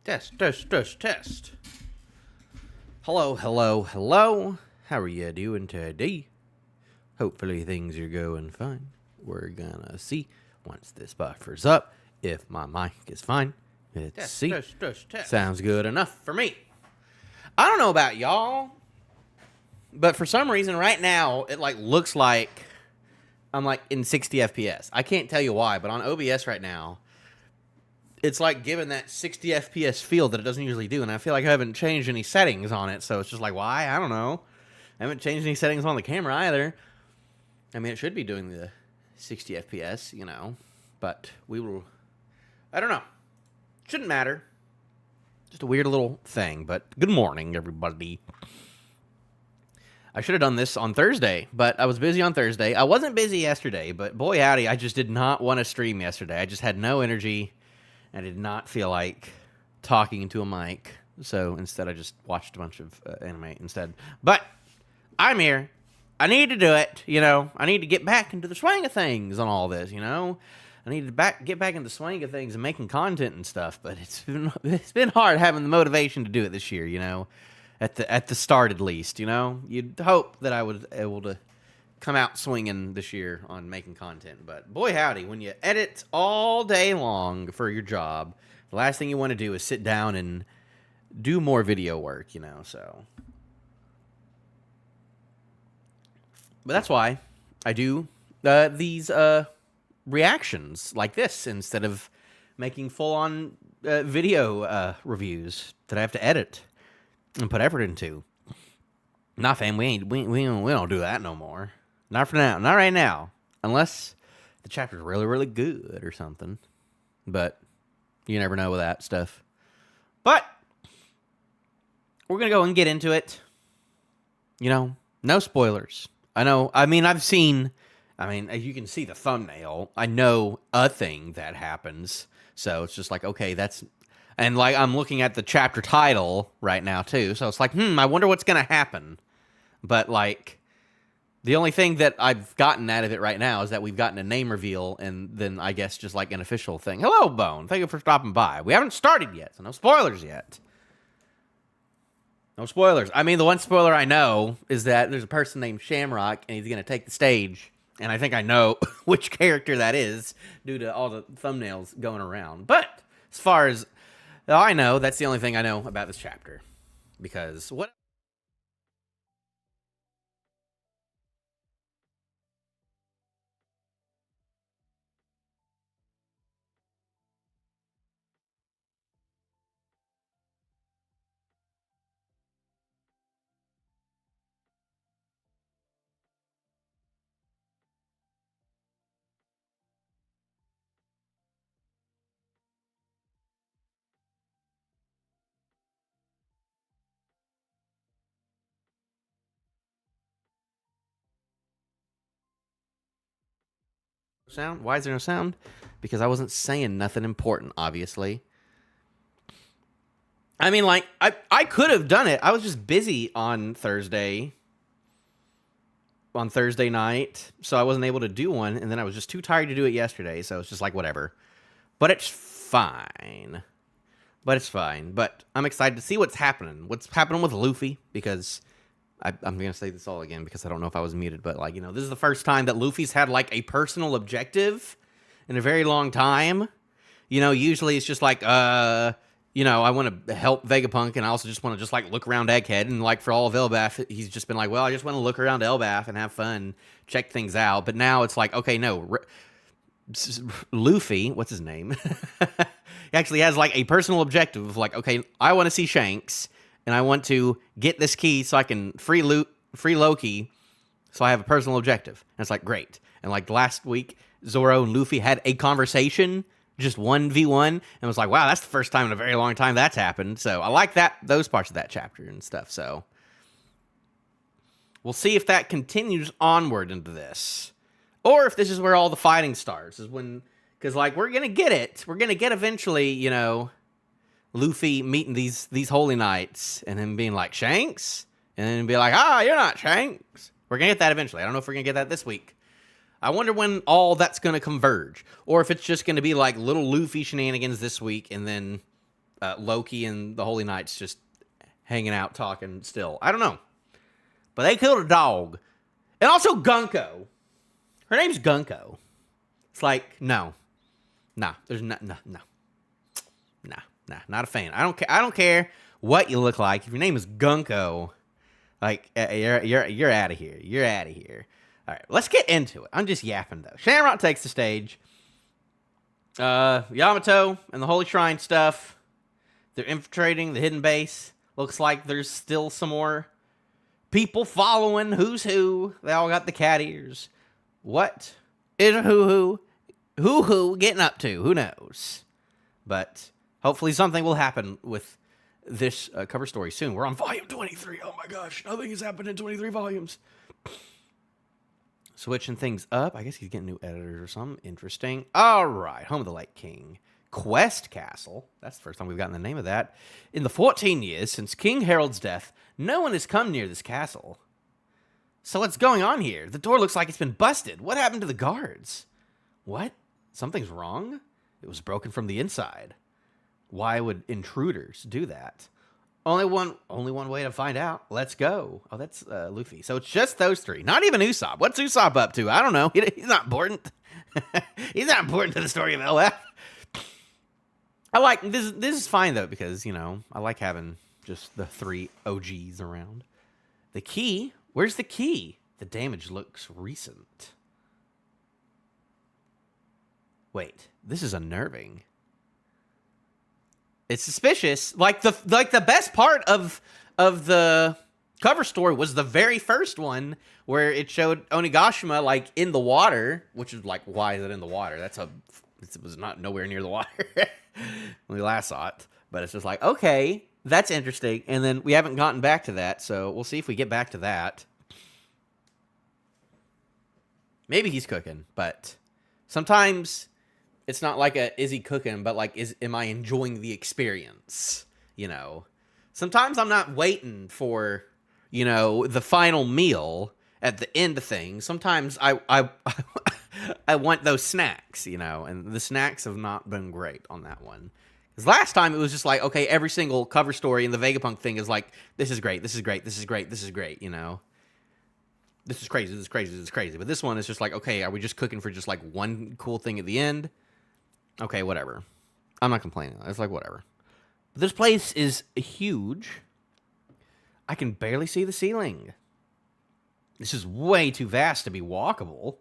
Test, test, test, test. Hello, hello, hello. How are you doing today? Hopefully things are going fine. We're gonna see once this buffer's up if my mic is fine. Let's see. Test. Sounds good enough for me. I don't know about y'all, but for some reason right now it looks like I'm in 60 FPS. I can't tell you why, but on OBS right now it's giving that 60 FPS feel that it doesn't usually do, and I feel like I haven't changed any settings on it, so it's just why? I don't know. I haven't changed any settings on the camera either. I mean, it should be doing the 60 FPS, but we will... I don't know. Shouldn't matter. Just a weird little thing, but good morning, everybody. I should have done this on Thursday, but I was busy on Thursday. I wasn't busy yesterday, but boy howdy, I just did not want to stream yesterday. I just had no energy. I did not feel like talking into a mic, so instead I just watched a bunch of anime instead. But I'm here. I need to do it, I need to get back into the swing of things on all this, I need to get back into the swing of things and making content and stuff, but it's been hard having the motivation to do it this year, at the start at least, You'd hope that I would able to come out swinging this year on making content, but boy howdy, when you edit all day long for your job, the last thing you want to do is sit down and do more video work, so. But that's why I do these reactions like this instead of making full-on video reviews that I have to edit and put effort into. Nah, fam, we don't do that no more. Not for now. Not right now. Unless the chapter's really, really good or something. But you never know with that stuff. But we're going to go and get into it. No spoilers. I know. I mean, as you can see the thumbnail. I know a thing that happens. So it's just okay, that's... And I'm looking at the chapter title right now too. So it's I wonder what's going to happen. But the only thing that I've gotten out of it right now is that we've gotten a name reveal, and then I guess just an official thing. Hello, Bone. Thank you for stopping by. We haven't started yet, so no spoilers yet. No spoilers. I mean, the one spoiler I know is that there's a person named Shamrock, and he's going to take the stage, and I think I know which character that is due to all the thumbnails going around. But as far as I know, that's the only thing I know about this chapter. Because what... Sound? Why is there no sound? Because I wasn't saying nothing important, obviously. I mean, I could have done it. I was just busy on Thursday night, so I wasn't able to do one, and then I was just too tired to do it yesterday, so it's just whatever. But it's fine. But I'm excited to see what's happening. What's happening with Luffy, because... I'm going to say this all again because I don't know if I was muted, but, this is the first time that Luffy's had, a personal objective in a very long time. Usually it's just I want to help Vegapunk, and I also just want to look around Egghead, and, for all of Elbaf, he's just been well, I just want to look around Elbaf and have fun, check things out. But now it's okay, no, Luffy, what's his name? He actually has, a personal objective of, okay, I want to see Shanks, and I want to get this key so I can free Loki, so I have a personal objective. And it's great. And last week, Zoro and Luffy had a conversation, just 1v1, and it was wow, that's the first time in a very long time that's happened. So I like those parts of that chapter and stuff. So we'll see if that continues onward into this, or if this is where all the fighting starts. Is when, because we're gonna get it. We're gonna get eventually, Luffy meeting these holy knights and him being Shanks, and then be you're not Shanks. We're gonna get that eventually. I don't know if we're gonna get that this week. I wonder when all that's gonna converge, or if it's just gonna be little Luffy shenanigans this week, and then Loki and the Holy Knights just hanging out, talking still. I don't know. But they killed a dog. And also Gunko. Her name's Gunko. It's like, no. Nah, there's no. Nah, not a fan. I don't care what you look like. If your name is Gunko, like, you're out of here. You're out of here. All right, let's get into it. I'm just yapping, though. Shamrock takes the stage. Yamato and the Holy Shrine stuff. They're infiltrating the hidden base. Looks like there's still some more people following. Who's who? They all got the cat ears. What is who getting up to? Who knows? But hopefully something will happen with this cover story soon. We're on volume 23. Oh my gosh, nothing has happened in 23 volumes. Switching things up. I guess he's getting new editors or something. Interesting. All right, Home of the Light King. Quest Castle. That's the first time we've gotten the name of that. In the 14 years since King Harold's death, no one has come near this castle. So what's going on here? The door looks like it's been busted. What happened to the guards? What? Something's wrong? It was broken from the inside. Why would intruders do that? Only one way to find out. Let's go. Oh, that's Luffy. So it's just those three. Not even Usopp. What's Usopp up to? I don't know. He's not important. He's not important to the story of LF. I like this. This is fine though because I like having just the three OGs around. The key. Where's the key? The damage looks recent. Wait, this is unnerving. It's suspicious. Like the best part of the cover story was the very first one where it showed Onigashima like in the water, which is like, why is it in the water? It was not nowhere near the water when we last saw it. But it's just like, okay, that's interesting. And then we haven't gotten back to that, so we'll see if we get back to that. Maybe he's cooking, but sometimes it's not like is he cooking, but like am I enjoying the experience? Sometimes I'm not waiting for the final meal at the end of things. Sometimes I want those snacks, and the snacks have not been great on that one. Because last time it was just like, okay, every single cover story in the Vegapunk thing is like, this is great, this is great, this is great, this is great, This is crazy, this is crazy, this is crazy. But this one is just like, okay, are we just cooking for just like one cool thing at the end? Okay, whatever. I'm not complaining. It's like, whatever. But this place is huge. I can barely see the ceiling. This is way too vast to be walkable.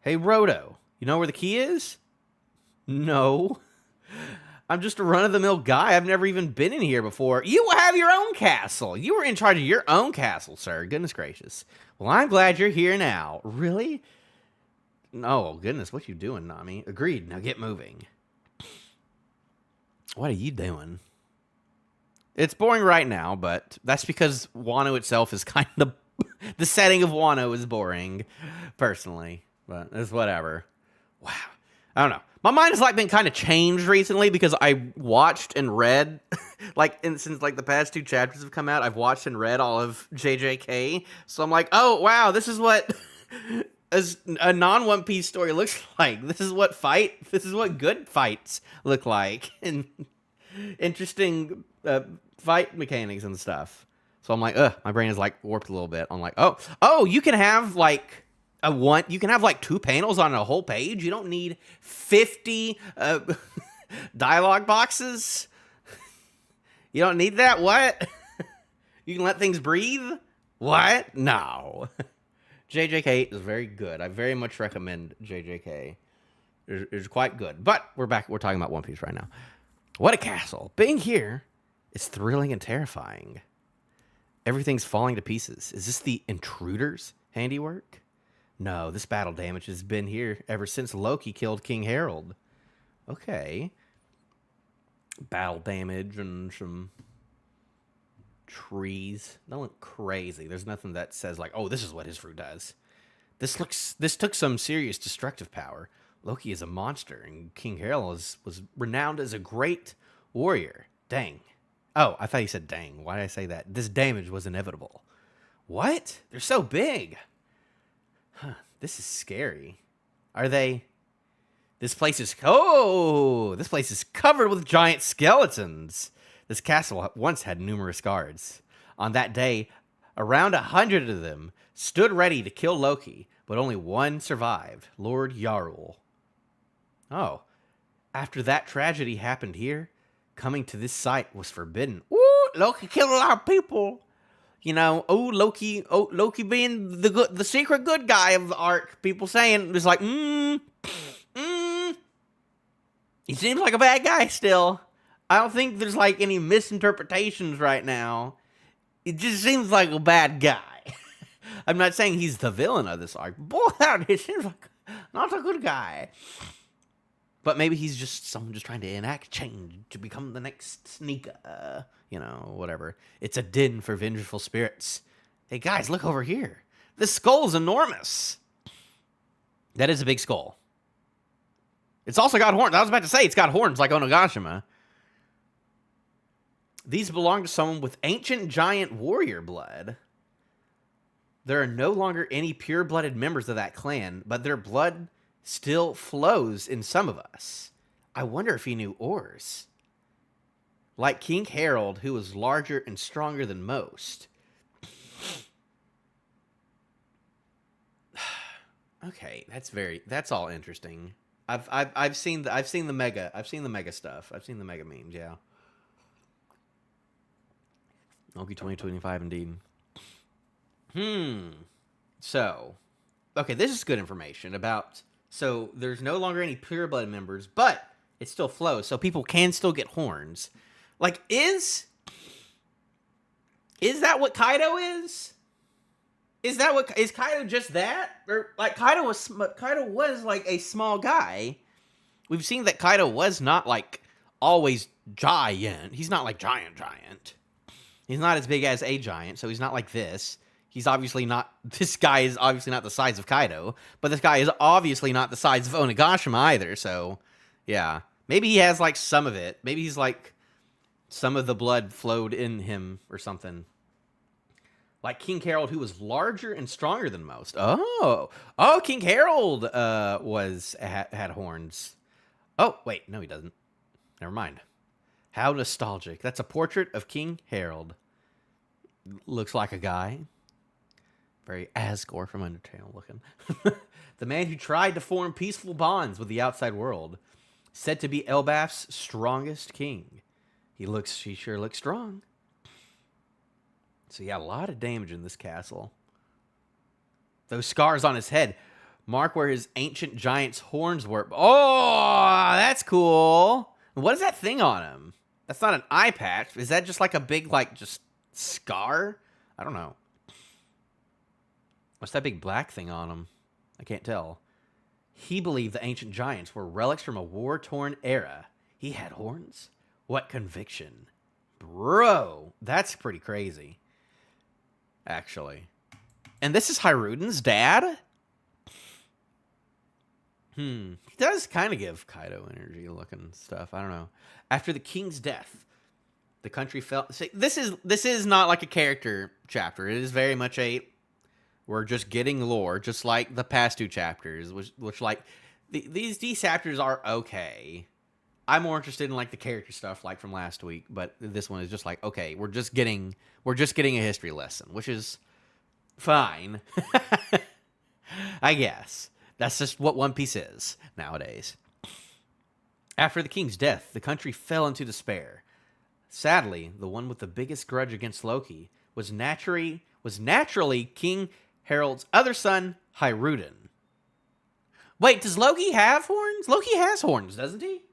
Hey, Roto, you know where the key is? No. I'm just a run-of-the-mill guy. I've never even been in here before. You have your own castle. You were in charge of your own castle, sir. Goodness gracious. Well, I'm glad you're here now. Really? Oh, goodness. What you doing, Nami? Agreed. Now get moving. What are you doing? It's boring right now, but that's because Wano itself is kind of... the setting of Wano is boring, personally. But it's whatever. Wow. I don't know. My mind has like been kind of changed recently because I watched and read since like the past 2 chapters have come out, I've watched and read all of JJK. So I'm like, oh wow, this is what a non-One Piece story looks like. This is what good fights look like, and interesting fight mechanics and stuff. So I'm like, my brain is like warped a little bit. I'm like, oh, you can have like you can have like 2 panels on a whole page. You don't need 50 dialogue boxes. You don't need that. What? You can let things breathe. What? No. JJK is very good. I very much recommend JJK. It's quite good. But we're back. We're talking about One Piece right now. What a castle. Being here is thrilling and terrifying. Everything's falling to pieces. Is this the intruders' handiwork? No, this battle damage has been here ever since Loki killed King Harold. Okay. Battle damage and some trees. Don't look crazy. There's nothing that says like, oh, this is what his fruit does. This took some serious destructive power. Loki is a monster, and King Harold was renowned as a great warrior. Dang. Oh, I thought you said dang. Why did I say that? This damage was inevitable. What? They're so big. Huh. This is scary. Are they This place is covered with giant skeletons. This castle once had numerous guards. On that day, around 100 of them stood ready to kill Loki, but only one survived, Lord Jarl. Oh, after that tragedy happened here, coming to this site was forbidden. Ooh, Loki killed a lot of people. You know, Loki being the secret good guy of the arc. People saying it's like, he seems like a bad guy still. I don't think there's like any misinterpretations right now. It just seems like a bad guy. I'm not saying he's the villain of this arc. Boy, it seems like not a good guy. But maybe he's just someone just trying to enact change to become the next Sneaker. You know, whatever. It's a den for vengeful spirits. Hey guys, look over here. This skull's enormous. That is a big skull. It's also got horns. I was about to say it's got horns like Onigashima. These belong to someone with ancient giant warrior blood. There are no longer any pure-blooded members of that clan, but their blood still flows in some of us. I wonder if he knew Ors. Like King Harold, who was larger and stronger than most. Okay, that's all interesting. I've seen the mega stuff. I've seen the mega memes, yeah. Loki 2025 indeed. So, okay, this is good information about. So there's no longer any pure blood members, but it still flows, so people can still get horns. Like, is that what Kaido is? Is Kaido just that? Or like Kaido was like a small guy. We've seen that Kaido was not like always giant. He's not like giant. He's not as big as a giant, so he's not like this. He's obviously not. This guy is obviously not the size of Kaido, but this guy is obviously not the size of Onigashima either. So, yeah, maybe he has like some of it. Maybe he's like some of the blood flowed in him or something. Like King Harold, who was larger and stronger than most. Oh, King Harold had horns. Oh, wait, no, he doesn't. Never mind. How nostalgic. That's a portrait of King Harold. Looks like a guy. Very Asgore from Undertale looking. The man who tried to form peaceful bonds with the outside world. Said to be Elbaf's strongest king. He sure looks strong. So yeah, a lot of damage in this castle. Those scars on his head mark where his ancient giant's horns were. Oh, that's cool. What is that thing on him? That's not an eye patch. Is that just like a big, like, just scar? I don't know. What's that big black thing on him? I can't tell. He believed the ancient giants were relics from a war-torn era. He had horns? What conviction. Bro, that's pretty crazy. Actually. And this is Hiruden's dad? He does kind of give Kaido energy looking stuff. I don't know. After the king's death, the country fell. See, this is not like a character chapter. It is very much we're just getting lore, just like the past two chapters, which like these chapters are okay. I'm more interested in like the character stuff, like from last week, but this one is just like, okay, we're just getting a history lesson, which is fine. I guess that's just what One Piece is nowadays. After the king's death, the country fell into despair. Sadly, the one with the biggest grudge against Loki was naturally King Harold's other son, Hiruden. Wait, does Loki have horns? Loki has horns, doesn't he?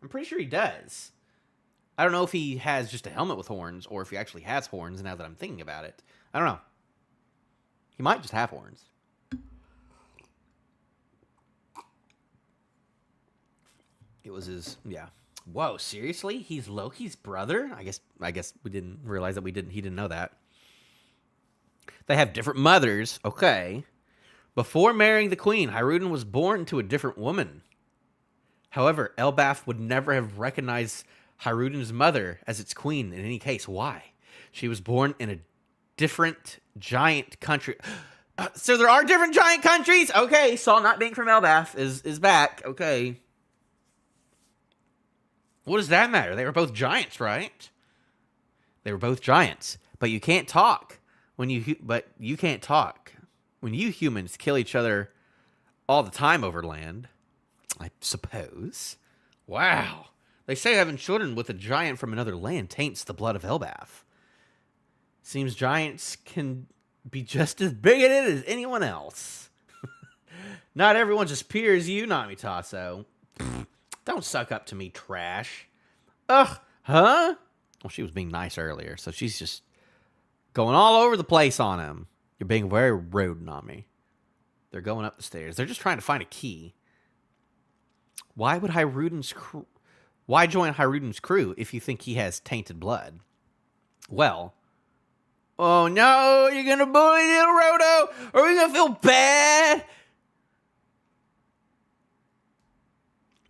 I'm pretty sure he does. I don't know if he has just a helmet with horns or if he actually has horns now that I'm thinking about it. I don't know. He might just have horns. It was his, yeah. Whoa, seriously? He's Loki's brother? I guess we didn't realize that he didn't know that. They have different mothers. Okay. Before marrying the queen, Hiruden was born to a different woman. However, Elbaf would never have recognized Hiruden's mother as its queen in any case. Why? She was born in a different giant country. So there are different giant countries? Okay, Saul not being from Elbaf is back. Okay. What does that matter? They were both giants, right? They were both giants, but you can't talk but you can't talk when you humans kill each other all the time over land, I suppose. Wow. They say having children with a giant from another land taints the blood of Elbaf. Seems giants can be just as bigoted as anyone else. Not everyone's as pure as you, Namitaso. Don't suck up to me, trash. Ugh, huh? Well, she was being nice earlier, so she's just going all over the place on him. You're being very rude, Nami. They're going up the stairs. They're just trying to find a key. Why would Why join Hiruden's crew if you think he has tainted blood? Well, oh no, you're gonna bully little Roto? Are we gonna feel bad?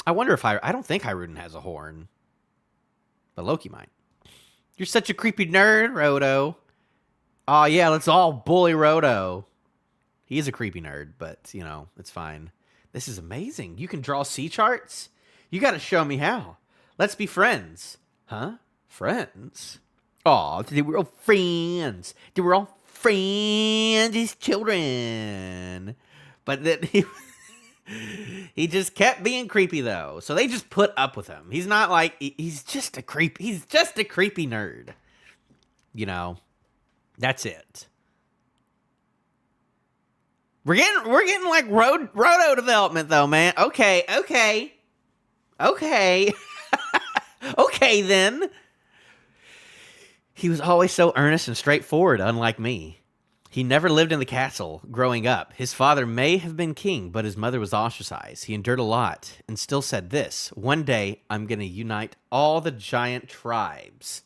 I wonder if I don't think Hiruden has a horn, but Loki might. You're such a creepy nerd, Roto. Oh yeah, let's all bully Roto. He is a creepy nerd, but you know, it's fine. This is amazing. You can draw sea charts? You gotta show me how. Let's be friends. Huh? Friends? Aw, they were all friends. They were all friends as children. But then he just kept being creepy though. So they just put up with him. He's not like he's just a creepy nerd. You know. That's it. We're getting like Roto development though, man. Okay. Okay then. He was always so earnest and straightforward, unlike me. He never lived in the castle growing up. His father may have been king, but his mother was ostracized. He endured a lot and still said this: one day I'm going to unite all the giant tribes.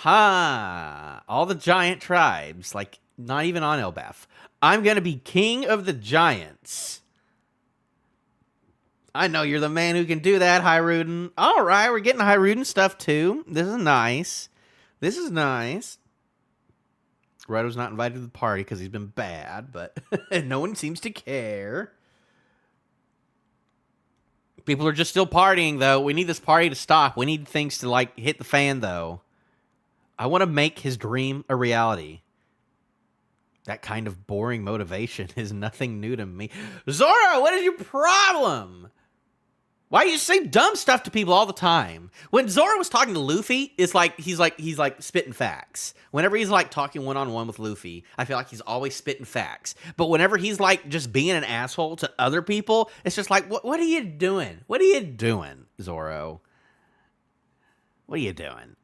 Ha! All the giant tribes, like not even on Elbaf. I'm going to be king of the giants. I know you're the man who can do that, Hiruden. All right, we're getting Hiruden stuff too. This is nice. Roto's not invited to the party because he's been bad, but no one seems to care. People are just still partying, though. We need this party to stop. We need things to, like, hit the fan, though. I want to make his dream a reality. That kind of boring motivation is nothing new to me. Zoro, what is your problem? Why do you say dumb stuff to people all the time? When Zoro was talking to Luffy, it's like he's spitting facts. Whenever he's like talking one-on-one with Luffy, I feel like he's always spitting facts. But whenever he's like just being an asshole to other people, it's just like, what are you doing? What are you doing, Zoro? What are you doing?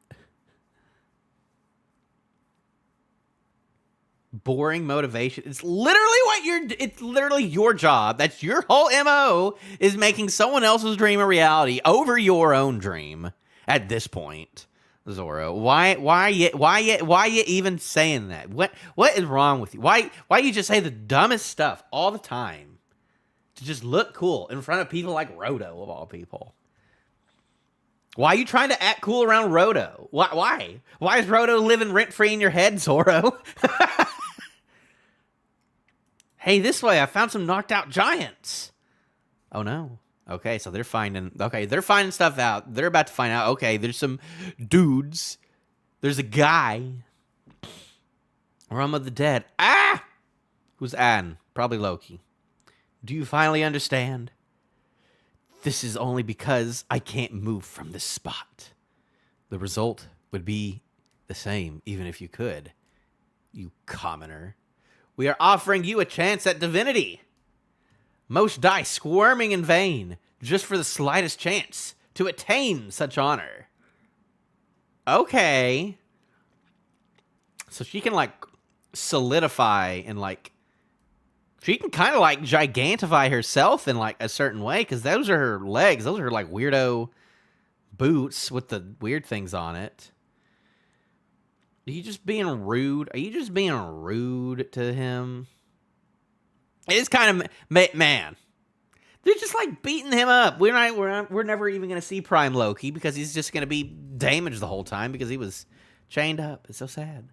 Boring motivation. It's literally your job. That's your whole MO, is making someone else's dream a reality over your own dream at this point. Zoro, why you even saying that? What is wrong with you? Why you just say the dumbest stuff all the time to just look cool in front of people like Roto of all people? Why are you trying to act cool around Roto? Why is Roto living rent free in your head, Zoro? Hey, this way, I found some knocked out giants. Oh, no. Okay, so they're finding stuff out. They're about to find out, okay, there's some dudes. There's a guy. Realm of the Dead. Ah! Who's Ann? Probably Loki. Do you finally understand? This is only because I can't move from this spot. The result would be the same, even if you could. You commoner. We are offering you a chance at divinity. Most die squirming in vain, just for the slightest chance to attain such honor. Okay. So she can, like, solidify and, like, she can kind of, like, gigantify herself in, like, a certain way, because those are her legs. Those are her, like, weirdo boots with the weird things on it. Are you just being rude? Are you just being rude to him? It's kind of man. They're just like beating him up. We're never even gonna see Prime Loki because he's just gonna be damaged the whole time because he was chained up. It's so sad.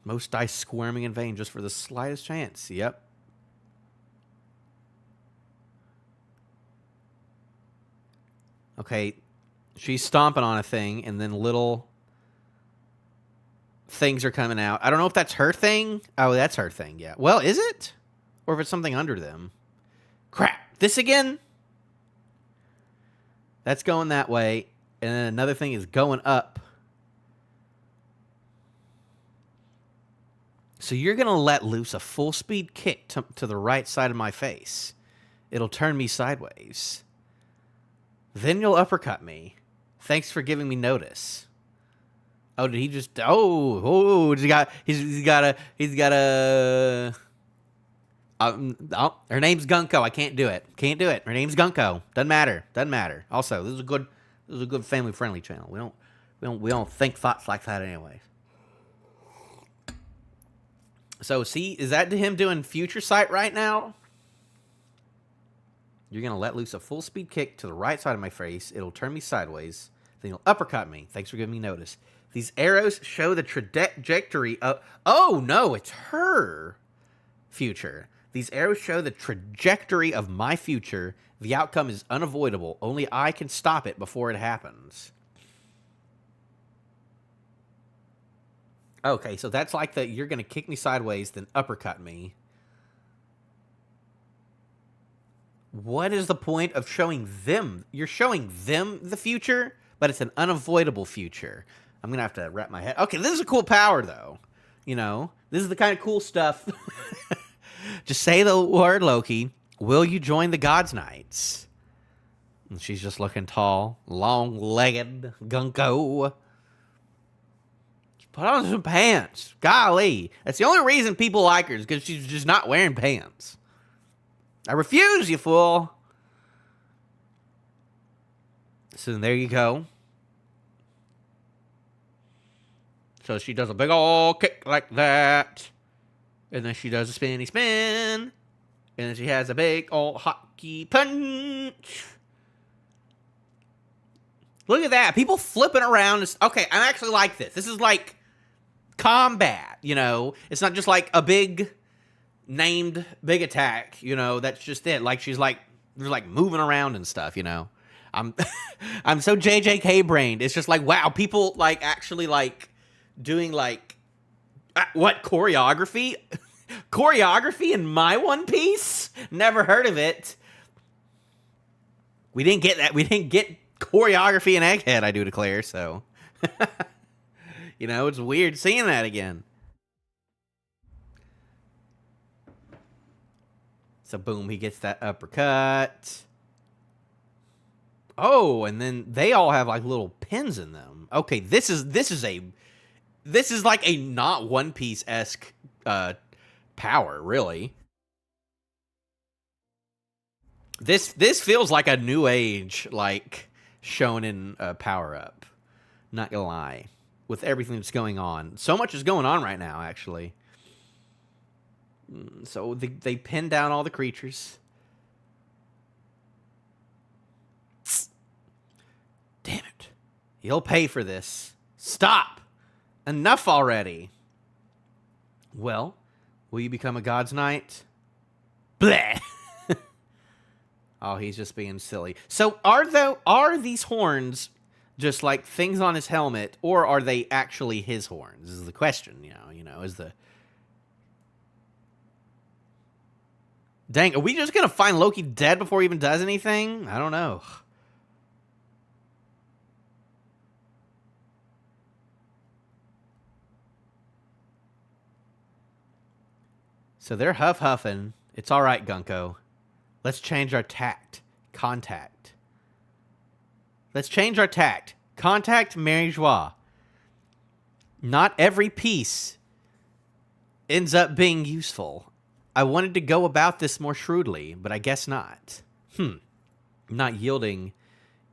Most die squirming in vain just for the slightest chance. Yep. Okay, she's stomping on a thing, and then little things are coming out. I don't know if that's her thing. Oh, that's her thing, yeah. Well, is it? Or if it's something under them. Crap. This again? That's going that way. And then another thing is going up. So you're going to let loose a full speed kick to the right side of my face. It'll turn me sideways. Then you'll uppercut me. Thanks for giving me notice. Oh, did he just? Oh, he's got a. Her name's Gunko. I can't do it. Her name's Gunko. Doesn't matter. Also, this is a good family friendly channel. We don't think thoughts like that anyway. So see, is that him doing future sight right now? You're gonna let loose a full speed kick to the right side of my face. It'll turn me sideways. Then you'll uppercut me. Thanks for giving me notice. These arrows show the trajectory of... Oh, no, it's her future. These arrows show the trajectory of my future. The outcome is unavoidable. Only I can stop it before it happens. Okay, so that's like the... You're going to kick me sideways, then uppercut me. What is the point of showing them? You're showing them the future, but it's an unavoidable future. I'm going to have to wrap my head. Okay, this is a cool power, though. You know, this is the kind of cool stuff. Just say the word, Loki. Will you join the Gods Knights? And she's just looking tall, long-legged, Gunko. Just put on some pants. Golly. That's the only reason people like her is because she's just not wearing pants. I refuse, you fool. So there you go. So she does a big old kick like that. And then she does a spinny spin. And then she has a big old hockey punch. Look at that. People flipping around. Okay, I actually like this. This is like combat, you know. It's not just like a big named big attack, you know. That's just it. Like she's like, they're like moving around and stuff, you know. I'm so JJK brained. It's just like, wow, people like actually like doing like what choreography? Choreography in my One Piece? Never heard of it. We didn't get that. We didn't get choreography in Egghead, I do declare, so. You know, it's weird seeing that again. So boom, he gets that uppercut. Oh, and then they all have like little pins in them. Okay, this is like a not One Piece-esque power, really. This feels like a new age, like shonen power up. Not gonna lie, with everything that's going on, so much is going on right now. Actually, so they pin down all the creatures. Damn it! You'll pay for this. Stop! Enough already. Well, will you become a God's Knight? Bleh. Oh, he's just being silly. So are these horns just like things on his helmet, or are they actually his horns? Is the question, you know, is the... Dang, are we just gonna find Loki dead before he even does anything? I don't know. So they're huffing. It's all right, Gunko. Let's change our tact. Contact. Let's change our tact. Contact Mary Joie. Not every piece ends up being useful. I wanted to go about this more shrewdly, but I guess not. Not yielding,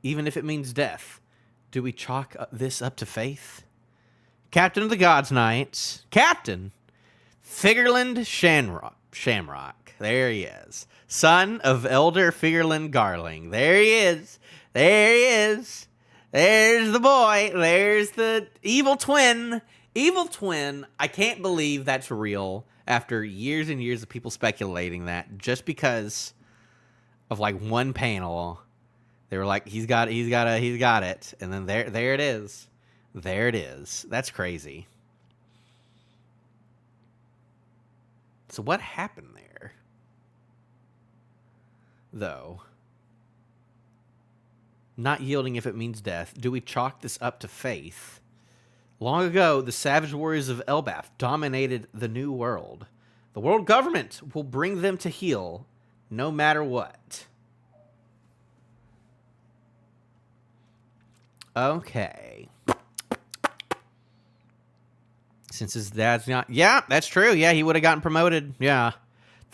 even if it means death. Do we chalk this up to faith? Captain of the Gods Knights. Captain! Figurland Shamrock. There he is. Son of Elder Figurland Garling. There he is. There he is. There's the boy. There's the evil twin. Evil twin. I can't believe that's real after years and years of people speculating that just because of like one panel. They were like, he's got it. And then there it is. There it is. That's crazy. So what happened there? Though. Not yielding if it means death. Do we chalk this up to faith? Long ago, the savage warriors of Elbaf dominated the New World. The world government will bring them to heel, no matter what. Okay. Since his dad's not... Yeah, that's true. Yeah, he would have gotten promoted. Yeah.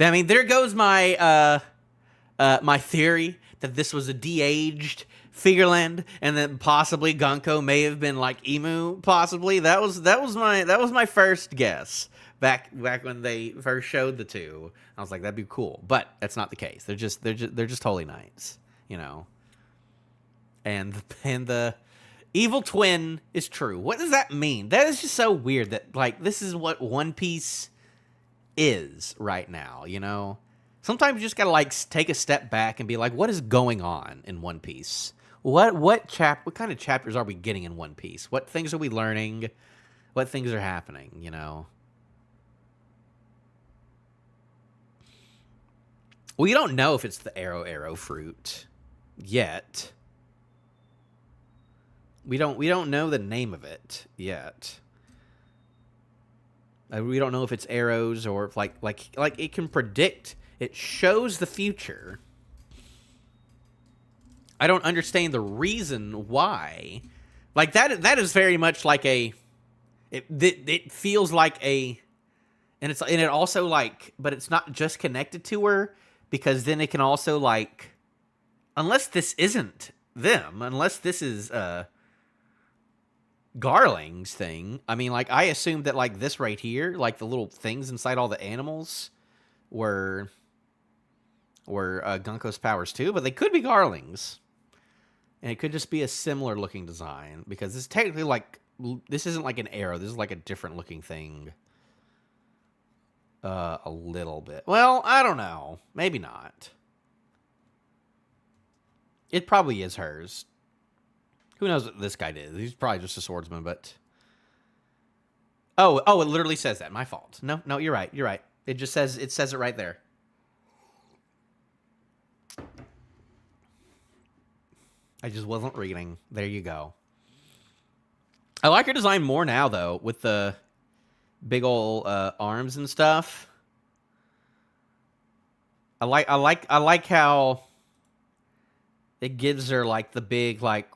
I mean, there goes my my theory that this was a de-aged Figureland, and that possibly Gunko may have been like Emu. Possibly that was my first guess back when they first showed the two. I was like, that'd be cool, but that's not the case. They're just holy knights, you know. And the evil twin is true. What does that mean? That is just so weird. That like this is what One Piece is right now, you know. Sometimes you just gotta like take a step back and be like, what is going on in One Piece? What kind of chapters are we getting in One Piece? What things are we learning? What things are happening, you know? We don't know if it's the arrow fruit yet. We don't know the name of it yet. We don't know if it's arrows or if like it can predict. It shows the future. I don't understand the reason why. Like that is very much like it feels like and it also like, but it's not just connected to her, because then it can also like, unless this isn't them, unless this is Garling's thing. I mean, like, I assumed that like this right here, like the little things inside all the animals were Gunko's powers too, but they could be Garling's. And it could just be a similar looking design, because this technically like, this isn't like an arrow. This is like a different looking thing. A little bit. Well, I don't know. Maybe not. It probably is hers. Who knows what this guy did? He's probably just a swordsman, but... Oh, it literally says that. My fault. No, you're right. You're right. It just says it right there. I just wasn't reading. There you go. I like her design more now, though, with the big ol' arms and stuff. I like how it gives her like the big, like,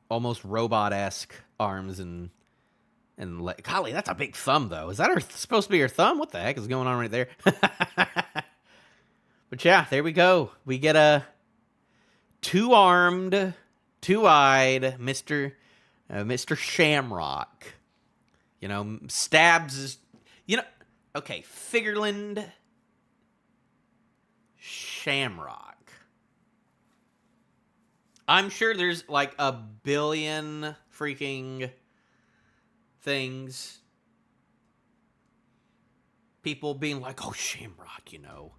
almost robot-esque arms and golly, that's a big thumb, though. Is that supposed to be her thumb? What the heck is going on right there? But yeah, there we go. We get a two-armed, two-eyed Mr. Shamrock. You know, stabs his... You know... Okay, Figureland Shamrock. I'm sure there's like a billion freaking things. People being like, oh, Shamrock, you know.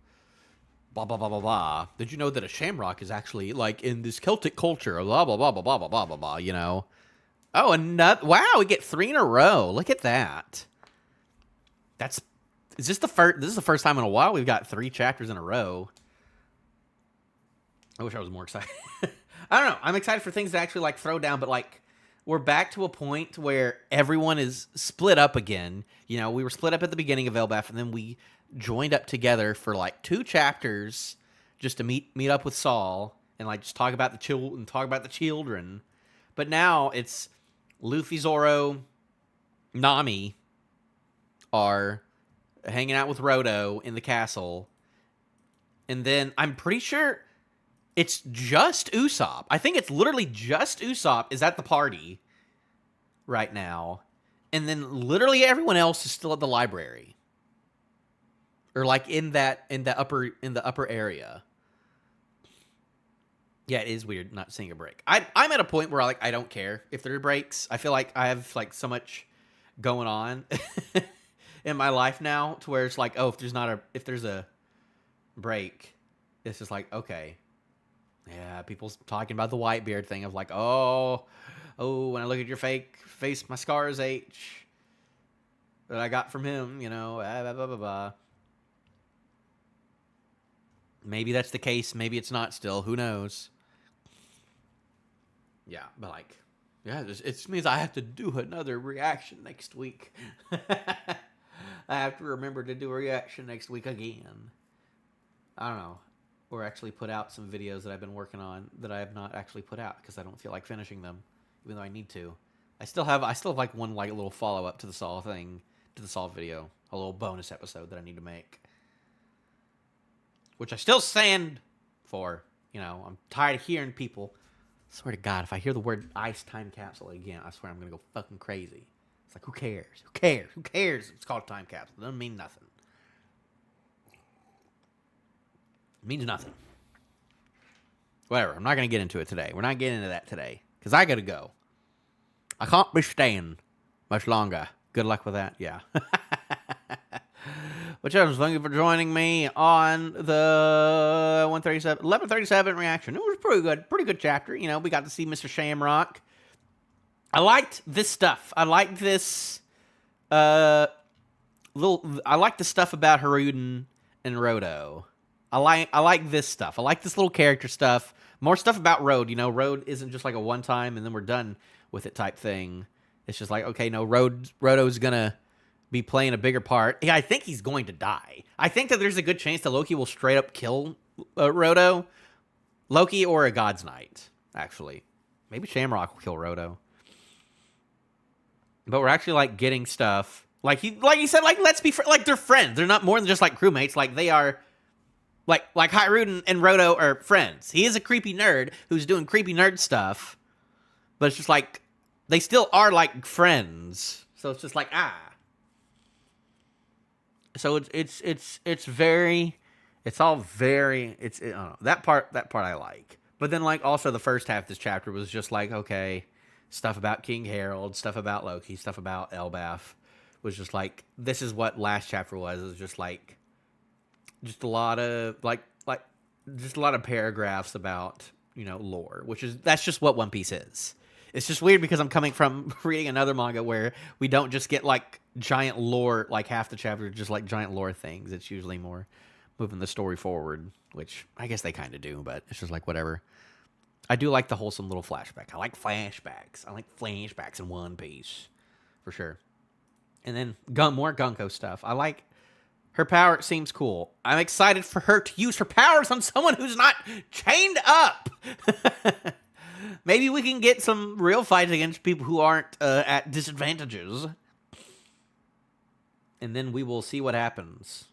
Blah, blah, blah, blah, blah. Did you know that a shamrock is actually, like, in this Celtic culture? Blah, blah, blah, blah, blah, blah, blah, blah, blah, you know? Oh, wow, we get 3 in a row. Look at that. This is the first time in a while we've got 3 chapters in a row. I wish I was more excited. I don't know. I'm excited for things to actually, like, throw down, but, like, we're back to a point where everyone is split up again. You know, we were split up at the beginning of Elbaf, and then we joined up together for like 2 chapters just to meet up with Saul and like just talk about the children. But now it's Luffy, Zoro, Nami are hanging out with Rodo in the castle. And then I'm pretty sure it's just Usopp. I think it's literally just Usopp is at the party right now. And then literally everyone else is still at the library. Or like in the upper area. Yeah, it is weird not seeing a break. I'm at a point where I don't care if there are breaks. I feel like I have like so much going on in my life now to where it's like, oh, if there's a break, it's just like, okay, Yeah, people's talking about the Whitebeard thing of like, oh, when I look at your fake face, my scars H that I got from him, blah, blah, blah, blah. Maybe that's the case. Maybe it's not still. Who knows? Yeah, but like, yeah, it means I have to do another reaction next week. I have to remember to do a reaction next week again. I don't know. Or actually put out some videos that I've been working on that I have not actually put out because I don't feel like finishing them, even though I need to. I still have like one like little follow up to the Saw thing, to the Saw video, a little bonus episode that I need to make, which I still stand for. I'm tired of hearing people. I swear to God, if I hear the word ice time capsule again, I swear I'm gonna go fucking crazy. It's like, who cares? Who cares? Who cares? It's called time capsule. It doesn't mean nothing. It means nothing. Whatever. I'm not going to get into it today. We're not getting into that today. Because I got to go. I can't be staying much longer. Good luck with that. Yeah. Which else? Thank you for joining me on the 1137 reaction. It was pretty good. Pretty good chapter. We got to see Mr. Shamrock. I liked this stuff. I liked this I like the stuff about Haruden and Rodo. I like this stuff. I like this little character stuff. More stuff about Road. Road isn't just like a one time and then we're done with it type thing. It's just like, okay, no, Rodo's gonna be playing a bigger part. Yeah, I think he's going to die. I think that there's a good chance that Loki will straight up kill Rodo. Loki or a God's Knight, actually. Maybe Shamrock will kill Rodo. But we're actually like getting stuff. Like he said, like let's be like they're friends. They're not more than just like crewmates. Like they are. Like Haruden and Rodo are friends. He is a creepy nerd who's doing creepy nerd stuff, but it's just like they still are like friends. So it's just like So it's all very that part I like. But then like also the first half of this chapter was just like, okay, stuff about King Harold, stuff about Loki, stuff about Elbaf. Was just like, this is what last chapter was. It was just like just a lot of just a lot of paragraphs about lore, that's just what One Piece is. It's just weird because I'm coming from reading another manga where we don't just get like giant lore, like half the chapter just like giant lore things. It's usually more moving the story forward, which I guess they kind of do, but it's just like whatever. I do like the wholesome little flashback. I like flashbacks. I like flashbacks in One Piece for sure. And then more Gunko stuff. I like her power. Seems cool. I'm excited for her to use her powers on someone who's not chained up. Maybe we can get some real fights against people who aren't at disadvantages. And then we will see what happens.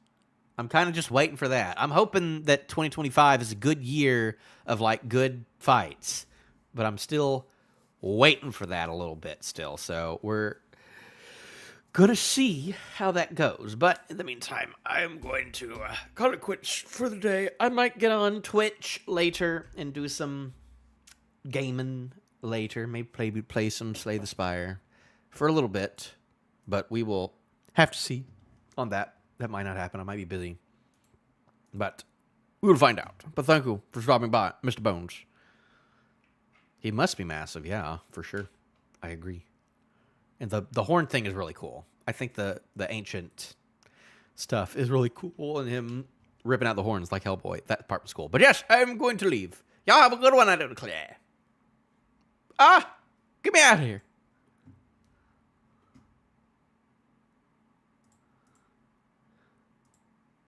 I'm kind of just waiting for that. I'm hoping that 2025 is a good year of like good fights. But I'm still waiting for that a little bit still. So we're gonna see how that goes. But in the meantime, I'm going to call it quits for the day. I might get on Twitch later and do some gaming later. Maybe play some Slay the Spire for a little bit. But we will have to see on that. That might not happen. I might be busy. But we will find out. But thank you for stopping by, Mr. Bones. He must be massive, yeah, for sure. I agree. And the horn thing is really cool. I think the ancient stuff is really cool, and him ripping out the horns like Hellboy. That part was cool. But yes, I'm going to leave. Y'all have a good one. I don't declare. Get me out of here.